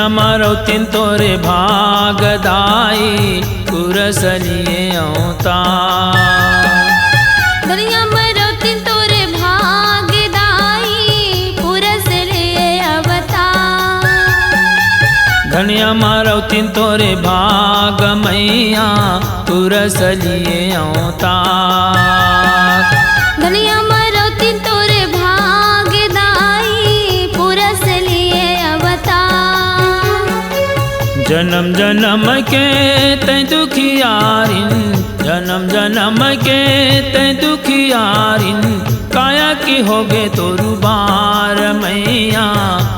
धनिया मारो तिन तोरे भागदाई पुरसलिए अवतार। धनिया मारो तिन तोरे भागदाई पुरसलिए अवतार। धनिया मारो तिन तोरे भाग मैया पुरसलिए अवतार। धनिया मारो तिन तोरे भागदाई पुरसलिए अवतार। जन्म जन्म के तै दुखियारिन, जन्म जन्म के तै दुखियारिन, काया की होगे तोरु बार मैया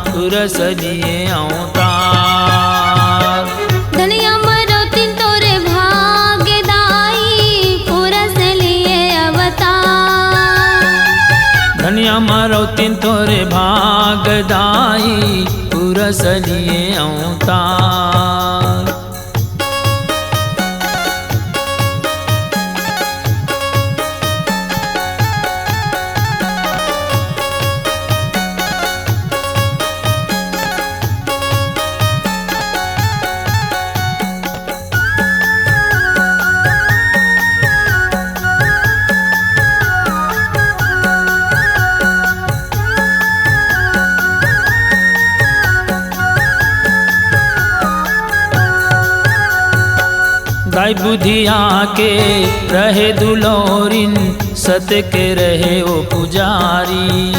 पुरसलिए अवतार। धनिया मारो तिन तोरे भागदाई पुरसलिए अवतार। धनिया मारो तिन तोरे भागदाई पुरसलिए अवतार। दाई बुधिया के रहे दुलोरिन, सत के रहे ओ पुजारी।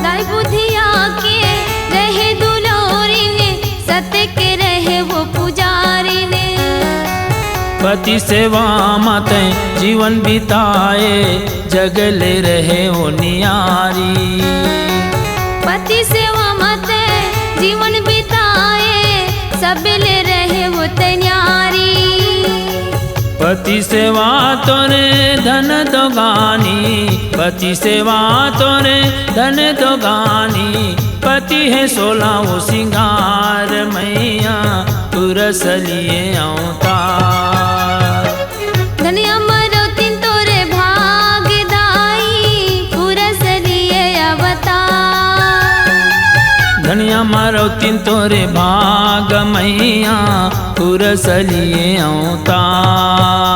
दाई बुधिया के रहे दुलोरिन, सत के रहे वो पुजारी ने। पति सेवा मत जीवन बिताए, जगले रहे ओ नियारी। पति सेवा मत जीवन बिताए, सबले रहे वो तैयारी। पति सेवा तोरे धन दोगानी, पति सेवा तोरे धन दोगानी, पति है 16 वो सिंगार मैया पुरसलिए अवतार। धनिया मारो तिन तोरे भागदाई पुरसलिए अवतार। धनिया मारो तिन तोरे भाग मैया पुरसलिए अवतार।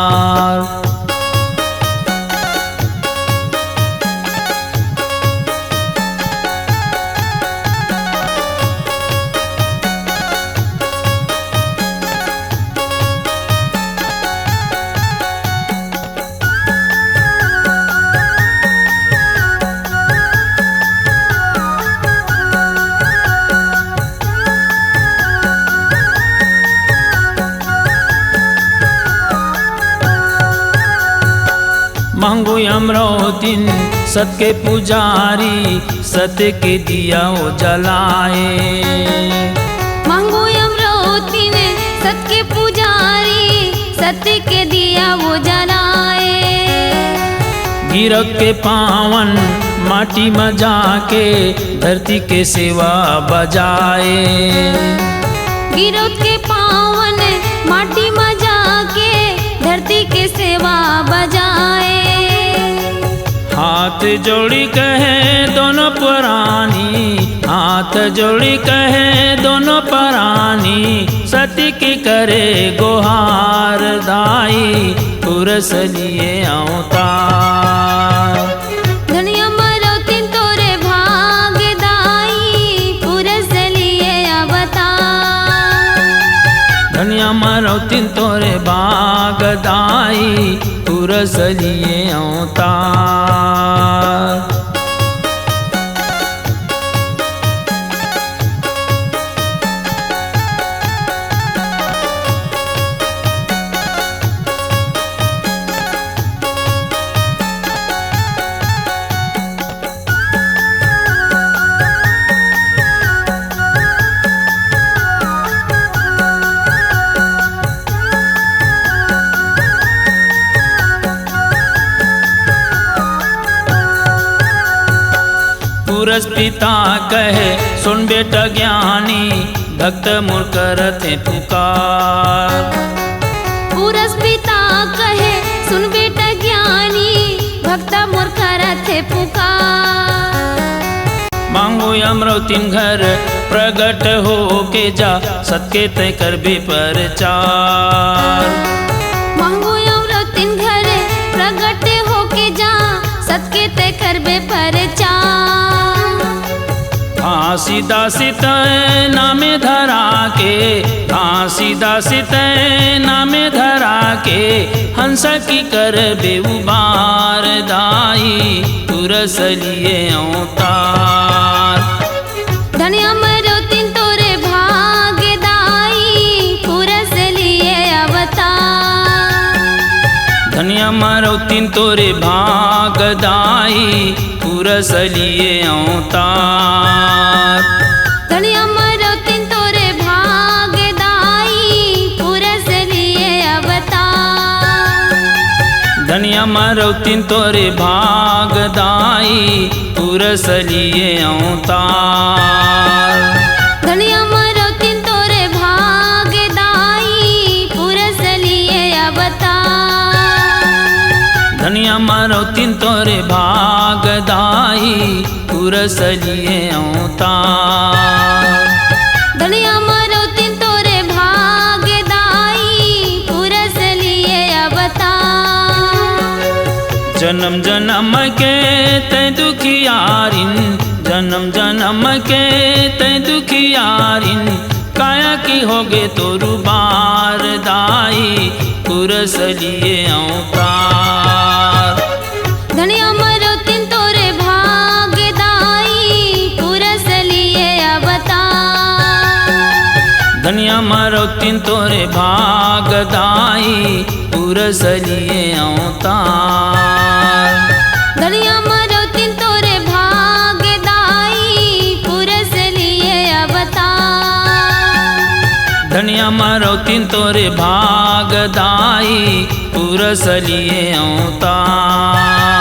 मांगो अमरोतिन सत के पुजारी, सत के दिया वो जलाए। मांगो अमरोतिन सत के पुजारी, सत के दिया वो जलाए। गिरक के पावन माटी में जाके धरती के सेवा बजाए। गिरक के पावन माटी में जाके धरती के सेवा बजाए। हाथ जोड़ी कहे दोनों पुरानी, हाथ जोड़ी कहे दोनों परानी, सती की करे गुहार दाई पुरसलिए अवतार। धनिया मारो तिन तोरे भागदाई पुरसलिए अवतार। धनिया मारो तिन तोरे भागदाई पुरसलिए अवतार। पुरस पिता कहे सुन बेटा ज्ञानी, भक्त मोर करते पुकार। पुरस पिता कहे सुन बेटा ज्ञानी, भक्त मोर करते पुकार। मांगो अमरौतीन घर प्रगट हो के जा सत्के तय कर बे प्रचार। मांगो अमरौतीन घर प्रगट हो के जा सत्के तय कर बे प्रचार। फांसी दासित नामे धरा के, फांसी दासित नामे धरा के, हंस की कर बेउबार दाई तुरस लिए अवतार। धन्य अमरौतीन तोरे भाग्य दाई पुरस लिए अवतार। धन्य अमरौतीन तोरे भागदाई पुरस लिए अवतार। धन्य अमरौतीन तोरे भाग्य दाई पुरस लिए अवतार। धन्य अमरौतीन तोरे भागदाई पुरस लिए अवतार। धन्य अमरौतीन तोरे भाग्य दाई पुरस लिए अवतार। धन्य अमरौतीन तोरे भागदाई पुरस लिए अवतार। धन्य अमरौतीन तोरे भाग्य दाई पुरस लिए अवतार। जन्म जन्म के तै दुखियारिन, जन्म जन्म के तै दुखियारिन, काया की होगे तोरु बार दाई पुरस लिए अवतार। धन्य अमरौतीन तोरे भाग्य दाई पुरस लिए अवतार। धन्य अमरौतीन तोरे भागदाई पुरस लिए अवतार। धन्य अमरौतीन तोरे भाग्य दाई पुरस लिए अवतार। धन्य अमरौतीन तोरे भागदाई पुरस लिए अवतार।